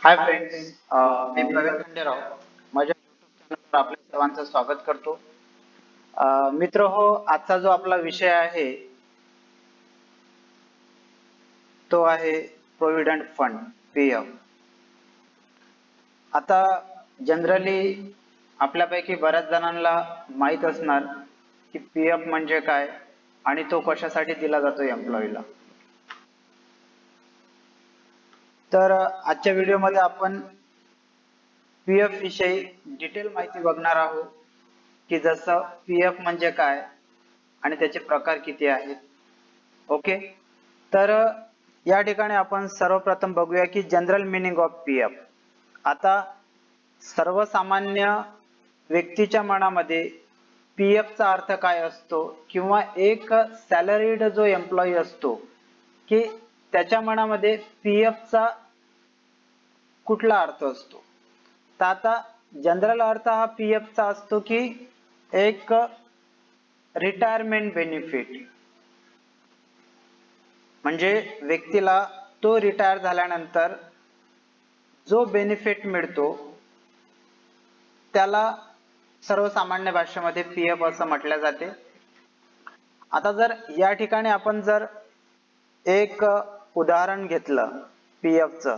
Hi friends, मी प्रवीण खंडेराव. माझ्या YouTube चॅनलवर आपल्या सर्वांचं स्वागत करतो. मित्र हो, आजचा जो आपला विषय आहे तो आहे प्रोव्हिडंट फंड, पीएफ. आता जनरली आपल्यापैकी बऱ्याच जणांना माहीत असणार की पीएफ म्हणजे काय आणि तो कशासाठी दिला जातो एम्प्लॉईला. तर आजच्या व्हिडिओमध्ये आपण पीएफ विषयी डिटेल माहिती बघणार आहोत की जसं पीएफ म्हणजे काय आणि त्याचे प्रकार किती आहेत. ओके, तर या ठिकाणी आपण सर्वप्रथम बघूया की जनरल मिनिंग ऑफ पीएफ. आता सर्वसामान्य व्यक्तीच्या मनामध्ये पीएफ चा अर्थ काय असतो किंवा एक सॅलरीड जो एम्प्लॉई असतो की त्याच्या मनामध्ये पीएफ चा कुठला अर्थ असतो. तर आता जनरल अर्थ हा पीएफ चा असतो की एक रिटायरमेंट बेनिफिट, म्हणजे व्यक्तीला तो रिटायर झाल्यानंतर जो बेनिफिट मिळतो त्याला सर्वसामान्य भाषेमध्ये पीएफ असं म्हटले जाते. आता जर या ठिकाणी आपण जर एक उदाहरण घेतलं पीएफ च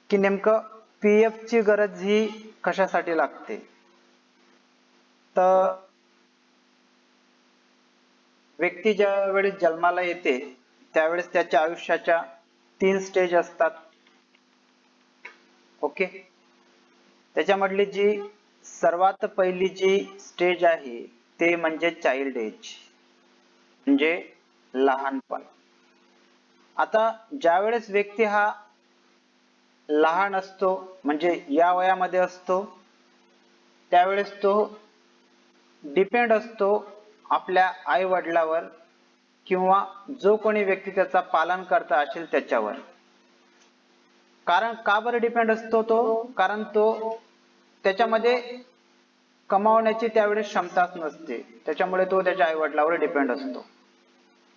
की नेमकं पीएफ ची गरज ही कशासाठी लागते, तर व्यक्ती ज्या वेळेस जन्माला येते त्यावेळेस त्याच्या आयुष्याच्या 3 स्टेज असतात. ओके, त्याच्यामधली जी सर्वात पहिली जी स्टेज आहे ते म्हणजे चाइल्ड एज, म्हणजे लहानपण. आता ज्यावेळेस व्यक्ती हा लहान असतो म्हणजे या वयामध्ये असतो त्यावेळेस तो डिपेंड असतो आपल्या आई वडिलावर किंवा जो कोणी व्यक्ती त्याचा पालन करता असेल त्याच्यावर. कारण का बरं डिपेंड असतो तो, कारण तो त्याच्यामध्ये कमावण्याची त्यावेळेस क्षमताच नसते, त्याच्यामुळे तो त्याच्या आई वडिलावर डिपेंड असतो.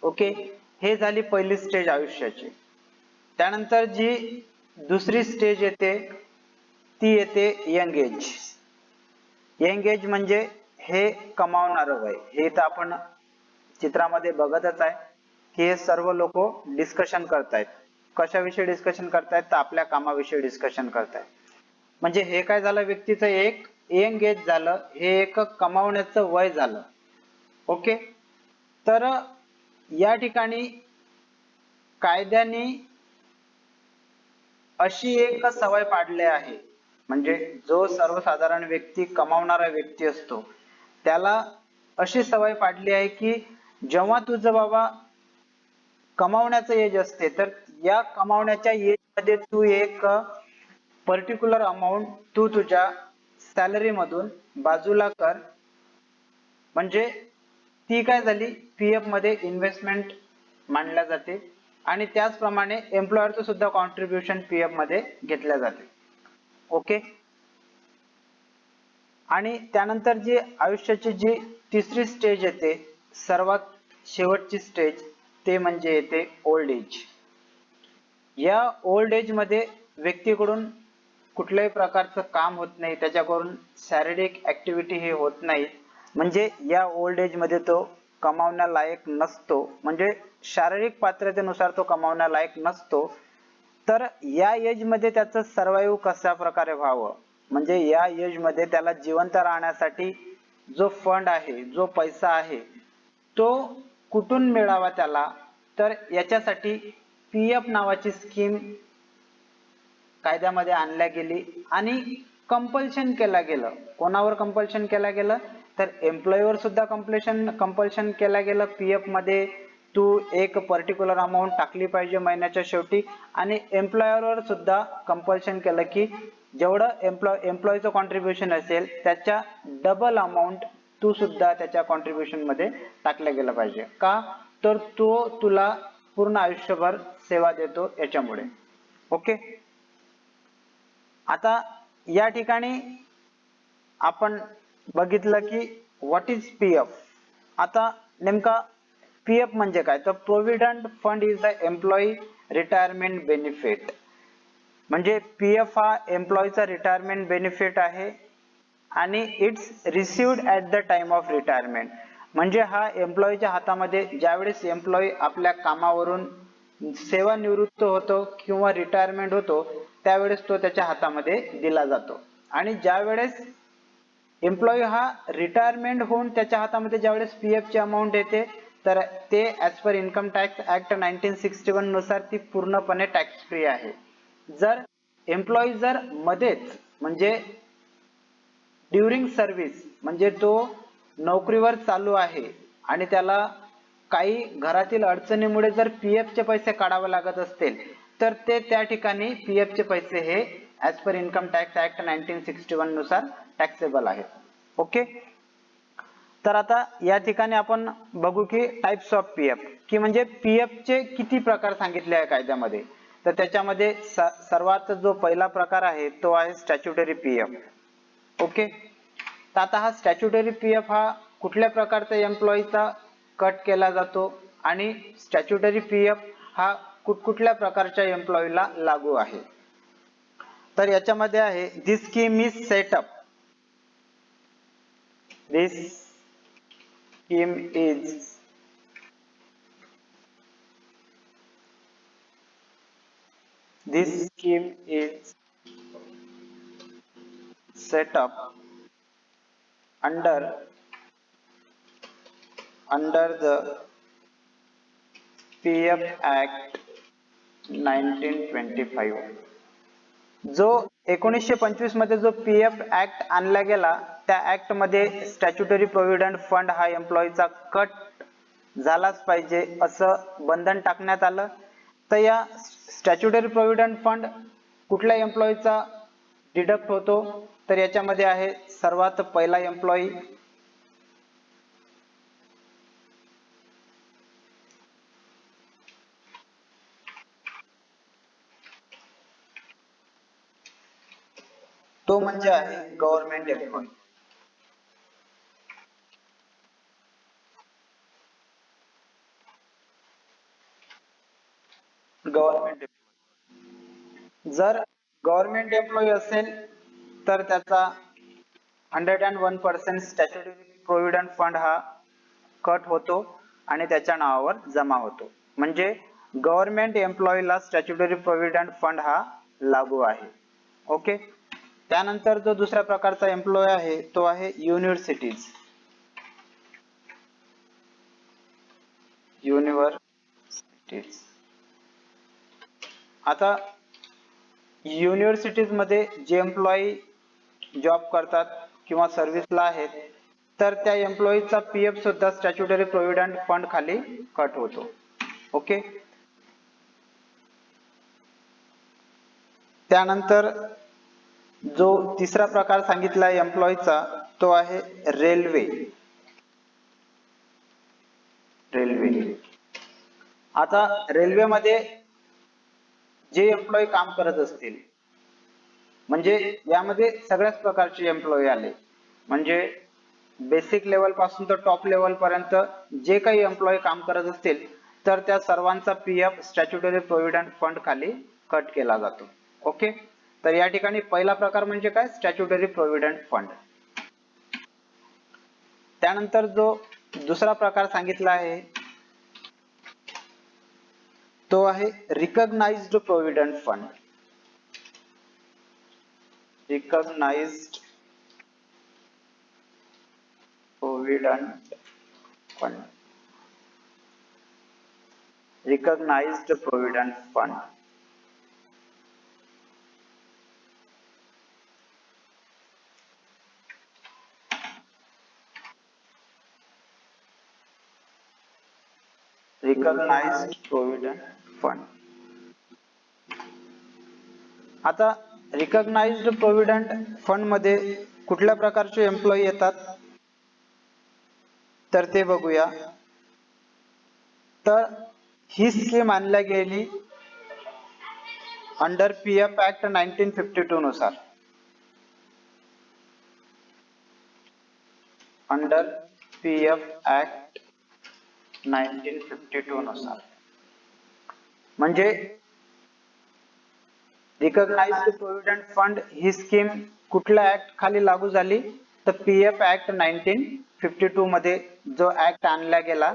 ओके, हे झाली पहिली स्टेज आयुष्याची. त्यानंतर जी दुसरी स्टेज येते ती येते यंग एज. यंग एज म्हणजे हे कमावणारं वय. हे तर आपण चित्रामध्ये बघतच आहे की हे सर्व लोक डिस्कशन करतायत. कशाविषयी डिस्कशन करतायत, तर आपल्या कामाविषयी डिस्कशन करतायत. म्हणजे हे काय झालं, व्यक्तीचं एक यंग एज झालं, हे एक कमावण्याचं वय झालं. ओके, तर या ठिकाणी कायद्याने अशी एक सवय पाडली आहे, म्हणजे जो सर्वसाधारण व्यक्ती कमावणारा व्यक्ती असतो त्याला अशी सवय पाडली आहे की जेव्हा तुझं बाबा कमावण्याचं एज असते तर या कमावण्याच्या एज मध्ये तू एक पर्टिक्युलर अमाऊंट तू तुझ्या सॅलरी मधून बाजूला कर, म्हणजे ती काय झाली पीएफ मध्ये इन्व्हेस्टमेंट मानल्या जाते. आणि त्याचप्रमाणे एम्प्लॉयरचं सुद्धा कॉन्ट्रीब्युशन पीएफ मध्ये घेतल्या जाते. ओके, आणि त्यानंतर जी आयुष्याची जी तिसरी स्टेज येते, सर्वात शेवटची स्टेज, ते म्हणजे येते ओल्ड एज. या ओल्ड एज मध्ये व्यक्तीकडून कुठल्याही प्रकारचं काम होत नाही, त्याच्याकडून शारीरिक ऍक्टिव्हिटी हे होत नाही, म्हणजे या ओल्ड एज मध्ये तो कमावण्यालायक नसतो, म्हणजे शारीरिक पात्रतेनुसार तो कमावण्यालायक नसतो. तर या एज मध्ये त्याचं सर्वाइव्ह कशा प्रकारे व्हावं, म्हणजे या एज मध्ये त्याला जिवंत राहण्यासाठी जो फंड आहे, जो पैसा आहे, तो कुठून मिळावा त्याला, तर याच्यासाठी पीएफ नावाची स्कीम कायद्यामध्ये आणल्या गेली आणि कंपल्शन केलं गेलं. कोणावर कंपल्शन केलं गेलं, तर एम्प्लॉईवर सुद्धा कंपल्शन केलं गेलं. पीएफ मध्ये तू एक पर्टिक्युलर अमाऊंट टाकली पाहिजे महिन्याच्या शेवटी, आणि एम्प्लॉयरवर सुद्धा कंपल्शन केलं की जेवढं एम्प्लॉईचं कॉन्ट्रीब्युशन असेल त्याच्या डबल अमाऊंट तू सुद्धा त्याच्या कॉन्ट्रीब्युशन मध्ये टाकलं गेलं पाहिजे. का, तर तो तुला पूर्ण आयुष्यभर सेवा देतो याच्यामुळे. ओके, आता या ठिकाणी आपण बघितलं की व्हॉट इज पीएफ. आता नेमका पीएफ म्हणजे काय, तर provident fund is the employee retirement benefit, म्हणजे पीएफ हा एम्प्लॉईचा रिटायरमेंट बेनिफिट आहे आणि it's received at the time of retirement. म्हणजे हा एम्प्लॉईच्या हातामध्ये ज्यावेळेस एम्प्लॉई आपल्या कामावरून सेवानिवृत्त होतो किंवा रिटायरमेंट होतो त्यावेळेस तो त्याच्या हातामध्ये दिला जातो. आणि ज्यावेळेस एम्प्लॉई हा रिटायरमेंट होऊन त्याच्या हातामध्ये ज्यावेळेस पीएफ ची अमाऊंट येते तर ते as per income tax act 1961 नुसार ती पूर्णपणे टॅक्स फ्री आहे. जर एम्प्लॉई जर मध्येच म्हणजे ड्युरिंग सर्व्हिस म्हणजे तो नोकरीवर चालू आहे आणि त्याला काही घरातील अडचणीमुळे जर पीएफ चे पैसे काढावे लागत असतील तर ते त्या ठिकाणी पीएफ चे पैसे हे as per income tax act 1961 नुसार टॅक्सेबल आहेत. ओके. तर आता या ठिकाणी आपण बघू की टाइप्स ऑफ पीएफ की म्हणजे पीएफ चे किती प्रकार सांगितले आहे कायद्यामध्ये. तर त्याच्यामध्ये सर्वात जो पहिला प्रकार आहे तो आहे स्टॅच्युटरी पीएफ. ओके. तर आता हा स्टॅच्युटरी पीएफ हा कुठल्या प्रकारचा एम्प्लॉईचा कट केला जातो आणि स्टॅच्युटरी पीएफ हा कुठकुठल्या प्रकारच्या एम्प्लॉईला लागू आहे. तर याच्यामध्ये आहे this scheme is setup This scheme is set up under the PF Act 1925. जो 1925 मध्ये जो पीएफ ऍक्ट आणला गेला त्या ऍक्ट मध्ये स्टॅच्युटरी प्रोव्हिडंट फंड हा एम्प्लॉईचा कट झालाच पाहिजे असं बंधन टाकण्यात आलं. तर या स्टॅच्युटरी प्रोव्हिडंट फंड कुठल्या एम्प्लॉईचा डिडक्ट होतो तर याच्यामध्ये आहे सर्वात पहिला एम्प्लॉई तो म्हणजे आहे गव्हर्नमेंट एम्प्लॉई. गव्हर्नमेंट जर गव्हर्नमेंट एम्प्लॉई असेल तर त्याचा 101% स्टॅच्युटरी प्रोव्हिडंट फंड हा कट होतो आणि त्याच्या नावावर जमा होतो. म्हणजे गव्हर्नमेंट एम्प्लॉईला स्टॅच्युटरी प्रोव्हिडंट फंड हा लागू आहे. ओके. त्यानंतर जो दुसऱ्या प्रकारचा एम्प्लॉय आहे तो आहे युनिव्हर्सिटीज. आता युनिव्हर्सिटीज मध्ये जे एम्प्लॉई जॉब करतात किंवा सर्व्हिसला आहेत तर त्या एम्प्लॉईचा पीएफ सुद्धा स्टॅच्युटरी प्रोव्हिडंट फंड खाली कट होतो. ओके. त्यानंतर जो तिसरा प्रकार सांगितला एम्प्लॉईचा तो आहे रेल्वे. आता रेल्वेमध्ये जे एम्प्लॉई काम करत असतील म्हणजे यामध्ये सगळ्याच प्रकारचे एम्प्लॉई आले म्हणजे बेसिक लेवल पासून तर टॉप लेवल पर्यंत जे काही एम्प्लॉई काम करत असतील तर त्या सर्वांचा पीएफ स्टॅच्युटरी प्रोव्हिडंट फंड खाली कट केला जातो. ओके. तर या ठिकाणी पहिला प्रकार म्हणजे काय स्टॅच्युटरी प्रोव्हिडंट फंड. त्यानंतर जो दुसरा प्रकार सांगितला आहे तो आहे recognised provident fund. Recognised provident fund. Recognised provident fund recognised provident fund. आता रिकॉग्नाइज्ड प्रोव्हिडंट फंड मध्ये कुठल्या प्रकारचे एम्प्लॉई येतात तर ते बघूया. तर ही स्कीम आणल्या गेली अंडर पीएफ ऍक्ट 1952 नुसार. अंडर पीएफ ऍक्ट 1952 नुसार म्हणजे रिकॉग्नाइज्ड प्रोव्हिडंट फंड ही स्कीम कुठल्या ऍक्ट खाली लागू झाली? तर पीएफ ऍक्ट 1952 मध्ये जो ऍक्ट आणला गेला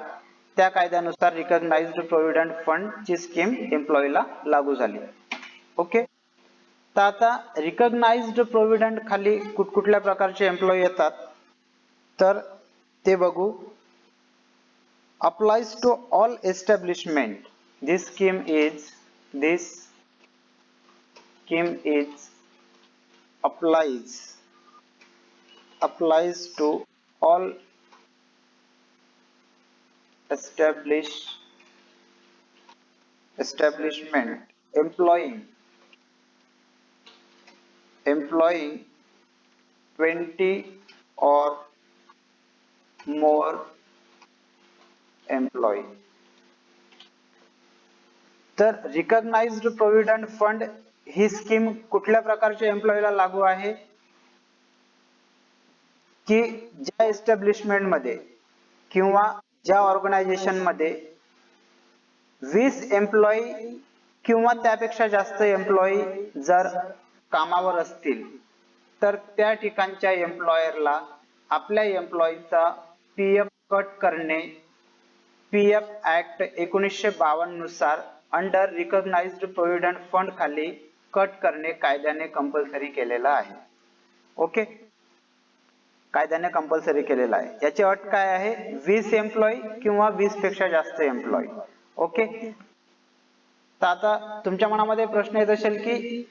त्या कायद्यानुसार रिकॉग्नाइज्ड प्रोव्हिडंट फंड ची स्कीम एम्प्लॉईला लागू झाली. ओके. तर आता रिकॉग्नाइज्ड प्रोव्हिडंट खाली कुठकुठल्या प्रकारचे एम्प्लॉई येतात तर ते बघू. applies to all establishment. This scheme is applies to all establishment employing 20 or more employee. तर रिकॉग्नाइज्ड प्रोव्हिडंट फंड ही स्कीम कुठल्या प्रकारच्या एम्प्लॉईला लागू आहे की ज्या एस्टॅब्लिशमेंट मध्ये किंवा ज्या ऑर्गनायझेशन मध्ये 20 एम्प्लॉई किंवा त्यापेक्षा जास्त एम्प्लॉई जर कामावर असतील तर त्या ठिकाणच्या एम्प्लॉयरला आपल्या एम्प्लॉईचा पीएफ कट करणे पीएफ ऍक्ट 1952 नुसार अंडर रिकॉग्नाइज्ड प्रोव्हिडंट फंड खाली कट करणे कायद्याने कंपल्सरी केलेला आहे. ओके. कायद्याने कंपल्सरी केलेला आहे. याची अट काय आहे? 20 एम्प्लॉई किंवा 20 पेक्षा जास्त एम्प्लॉई. ओके. तर आता तुमच्या मनामध्ये प्रश्न येत असेल की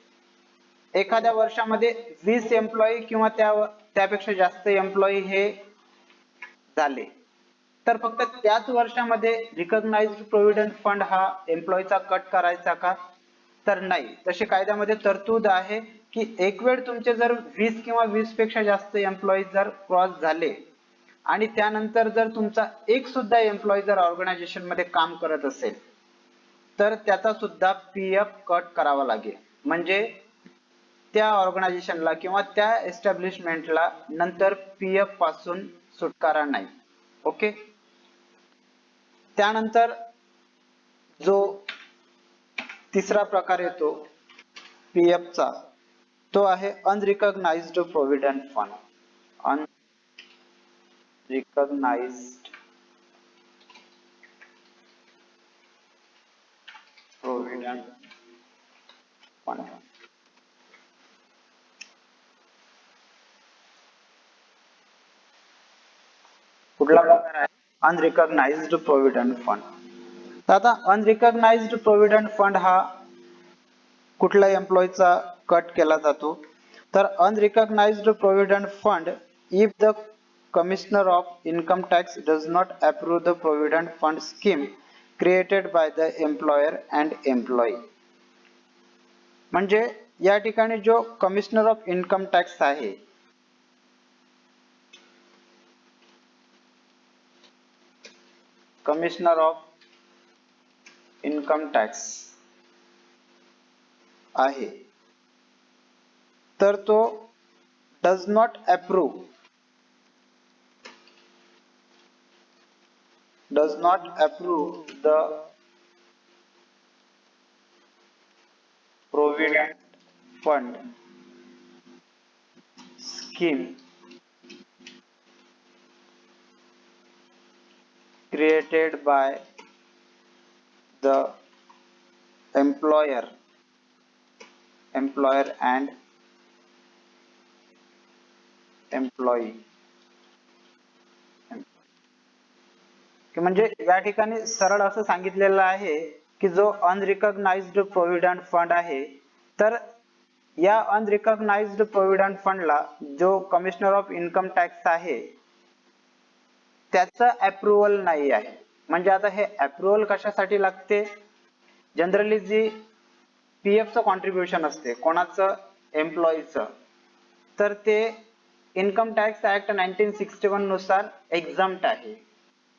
एखाद्या वर्षामध्ये 20 एम्प्लॉई किंवा त्यापेक्षा जास्त एम्प्लॉई हे झाले तर फक्त त्याच वर्षामध्ये रिकॉग्नाइज्ड प्रोव्हिडंट फंड हा एम्प्लॉईचा कट करायचा का? तर नाही. तसे कायद्यामध्ये तरतूद आहे की एक वेळ तुमचे जर 20 किंवा 20 पेक्षा जास्त एम्प्लॉई जर क्रॉस झाले आणि त्यानंतर जर तुमचा एक सुद्धा एम्प्लॉई जर ऑर्गनायझेशन मध्ये काम करत असेल तर त्याचा सुद्धा पीएफ कट करावा लागेल. म्हणजे त्या ऑर्गनायझेशनला किंवा त्या एस्टॅब्लिशमेंटला नंतर पीएफ पासून सुटकारा नाही. ओके. त्यानंतर जो तिसरा प्रकार येतो पीएफ चा तो आहे unrecognised provident fund. Unrecognised provident fund. कुठला प्रकार आहे? Unrecognised provident fund. तर आता अनरिकॉग्नाइज्ड प्रोव्हिडंट फंड हा कुठल्या एम्प्लॉईचा कट केला जातो तर unrecognised provident fund if the commissioner of income tax does not approve the provident fund scheme created by the employer and employee. म्हणजे या ठिकाणी जो कमिशनर ऑफ इन्कम टॅक्स आहे कमिशनर ऑफ इन्कम टॅक्स आहे तर तो does not approve the provident fund scheme created by the employer and employee. म्हणजे या ठिकाणी सरळ असं सांगितलेलं आहे की जो अनरिकॉग्नाइज्ड प्रोव्हिडंट फंड आहे तर या अनरिकॉग्नाइज्ड प्रोव्हिडंट फंडला जो कमिशनर ऑफ इन्कम टॅक्स आहे त्याचं अप्रुव्हल नाही आहे. म्हणजे आता हे अप्रुव्हल कशासाठी लागते? जनरली जी पीएफ चं कॉन्ट्रीब्युशन असते कोणाचं? एम्प्लॉईचं. तर ते इन्कम टॅक्स ऍक्ट 1961 नुसार एक्झम्प्ट आहे.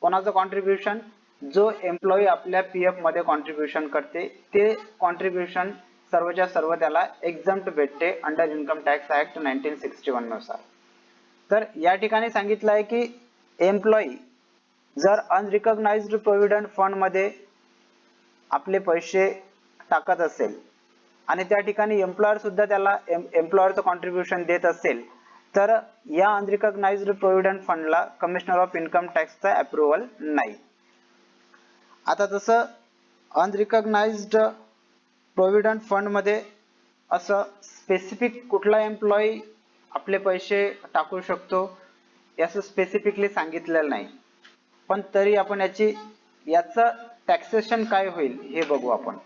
कोणाचं कॉन्ट्रीब्युशन? जो एम्प्लॉई आपल्या पीएफ मध्ये कॉन्ट्रीब्युशन करते ते कॉन्ट्रीब्युशन सर्वच्या सर्व त्याला एक्झम्प्ट भेटते अंडर इन्कम टॅक्स ऍक्ट 1961 नुसार. तर या ठिकाणी सांगितलं आहे की एम्प्लॉई जर अनरिकॉग्नाइज्ड प्रोव्हिडंट फंड मध्ये आपले पैसे टाकत असेल आणि त्या ठिकाणी एम्प्लॉयर सुद्धा त्याला एम्प्लॉयरचं कॉन्ट्रीब्युशन देत असेल तर या अनरिकॉग्नाइज्ड प्रोव्हिडंट फंडला कमिशनर ऑफ इन्कम टॅक्सचा अप्रुव्हल नाही. आता जसं अनरिकॉग्नाइज्ड प्रोव्हिडंट फंड मध्ये असं स्पेसिफिक कुठला एम्प्लॉई आपले पैसे टाकू शकतो याचं स्पेसिफिकली सांगितलेलं नाही, पण तरी आपण याचं टॅक्सेशन काय होईल हे बघू आपण.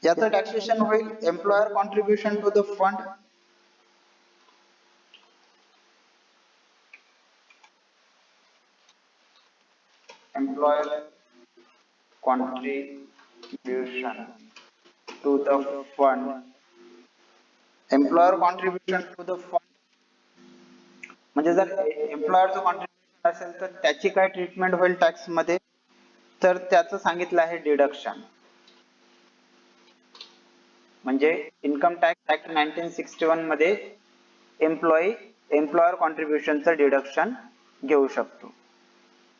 याचं टॅक्सेशन होईल employer contribution to the fund, employer contribution to the fund, employer contribution to the fund म्हणजे जर एम्प्लॉयरचं कॉन्ट्रीब्युशन असेल तर त्याची काय ट्रीटमेंट होईल टॅक्स मध्ये, तर त्याचं सांगितलं आहे डिडक्शन. म्हणजे इन्कम टॅक्स ऍक्ट 1961 मध्ये एम्प्लॉयर कॉन्ट्रीब्युशनचं डिडक्शन घेऊ शकतो.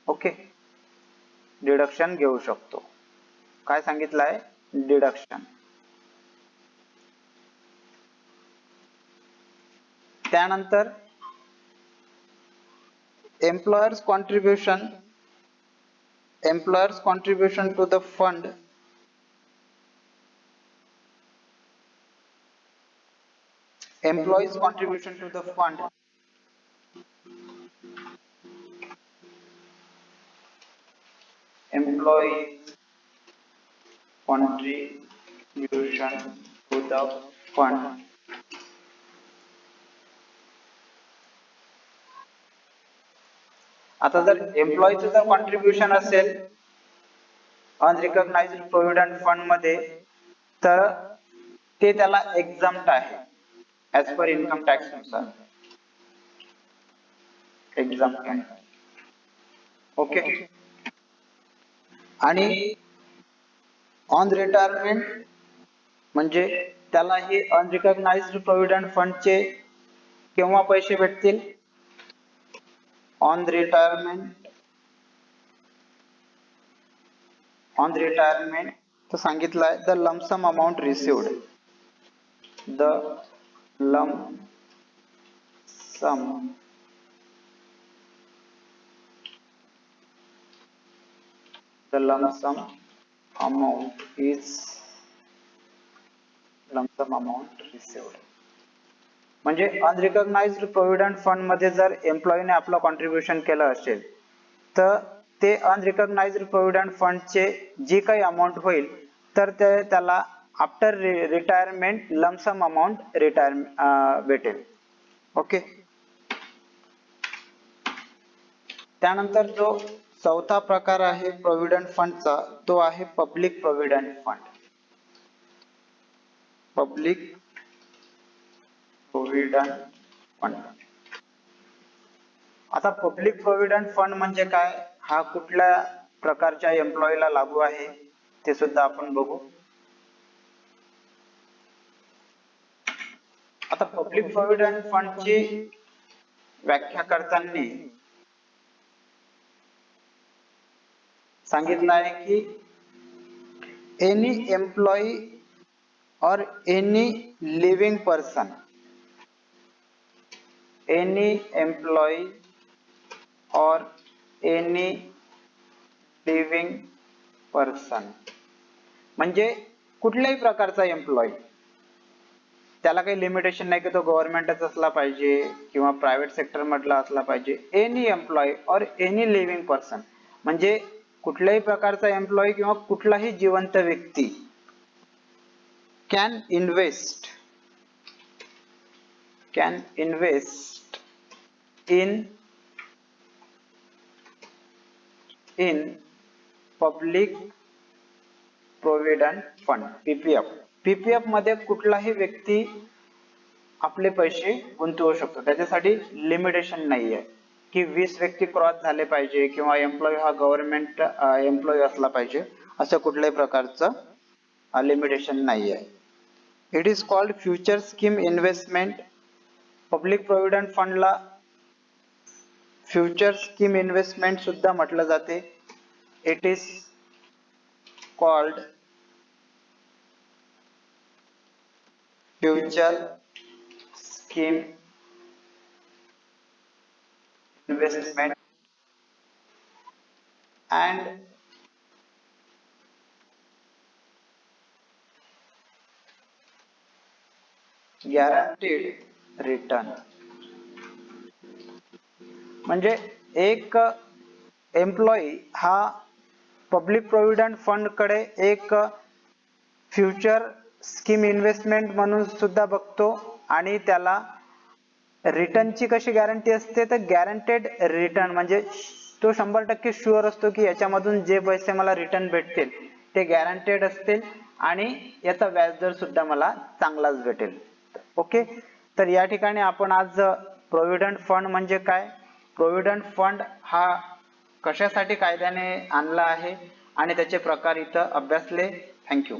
ओके, डिडक्शन घेऊ शकतो. काय सांगितलं आहे, डिडक्शन. त्यानंतर employers contribution to the fund, employees contribution to the fund, employees contribution to the fund. आता जर एम्प्लॉईचं जर कॉन्ट्रीब्युशन असेल अनरिकॉग्नाइज्ड प्रोव्हिडंट फंड मध्ये तर ते त्याला एक्झम्प्ट आहे ऍज पर इन्कम टॅक्स नुसार, एक्झम्प्ट आहे. ओके, आणि ऑन रिटायरमेंट म्हणजे त्याला हे अनरिकॉग्नाइज्ड प्रोव्हिडंट फंडचे केव्हा पैसे भेटतील, ऑन रिटायरमेंट तर सांगितलं आहे the lump sum amount received, the lump sum amount is lump sum amount received. म्हणजे अनरिकॉग्नाइज्ड प्रोव्हिडंट फंड मध्ये जर एम्प्लॉईने आपलं कॉन्ट्रीब्युशन केलं असेल तर ते अनरिकॉग्नाइज्ड प्रोव्हिडंट फंडचे जी काही अमाऊंट होईल तर त्याला after retirement lump sum amount भेटेल. ओके, त्यानंतर जो चौथा प्रकार आहे प्रोव्हिडंट फंडचा तो आहे public provident fund. Public provident fund. आता पब्लिक प्रोव्हिडंट फंड म्हणजे काय, हा कुठल्या प्रकारच्या एम्प्लॉईला लागू आहे ते सुद्धा आपण बघू. आता पब्लिक प्रोव्हिडंट फंडची व्याख्या करताना सांगितलं आहे की एनी एम्प्लॉई और any living person, any employee और एनी लिव्हिंग पर्सन म्हणजे कुठल्याही प्रकारचा एम्प्लॉई, त्याला काही लिमिटेशन नाही की तो गव्हर्नमेंटच असला पाहिजे किंवा प्रायव्हेट सेक्टर मधला असला पाहिजे. एनी एम्प्लॉई और एनी लिव्हिंग पर्सन म्हणजे कुठल्याही प्रकारचा एम्प्लॉई किंवा कुठलाही जिवंत व्यक्ती can invest in public provident fund, PPF मध्ये कुठलाही व्यक्ती आपले पैसे गुंतवू शकतो. त्याच्यासाठी लिमिटेशन नाहीये की 20 व्यक्ती क्रॉस झाले पाहिजे किंवा एम्प्लॉई हा गव्हर्नमेंट एम्प्लॉई असला पाहिजे, असं कुठल्याही प्रकारचं लिमिटेशन नाहीये. It is called future scheme investment. Public provident फंडला फ्युचर स्कीम इन्व्हेस्टमेंट सुद्धा म्हटलं जाते. it is called future scheme investment and guaranteed return. म्हणजे एक एम्प्लॉई हा पब्लिक प्रोव्हिडंट फंड कडे एक फ्युचर स्कीम इन्व्हेस्टमेंट म्हणून सुद्धा बघतो आणि त्याला रिटर्नची कशी गॅरंटी असते तर गॅरंटेड रिटर्न म्हणजे तो 100% शुअर असतो की याच्यामधून जे पैसे मला रिटर्न भेटतील ते गॅरंटेड असतील आणि याचा व्याजदर सुद्धा मला चांगलाच भेटेल. ओके, तर या ठिकाणी आपण आज प्रोव्हिडंट फंड म्हणजे काय, प्रोव्हिडंट फंड हा कशासाठी कायद्याने आणला आहे आणि त्याचे प्रकार इथं अभ्यासले. थँक्यू.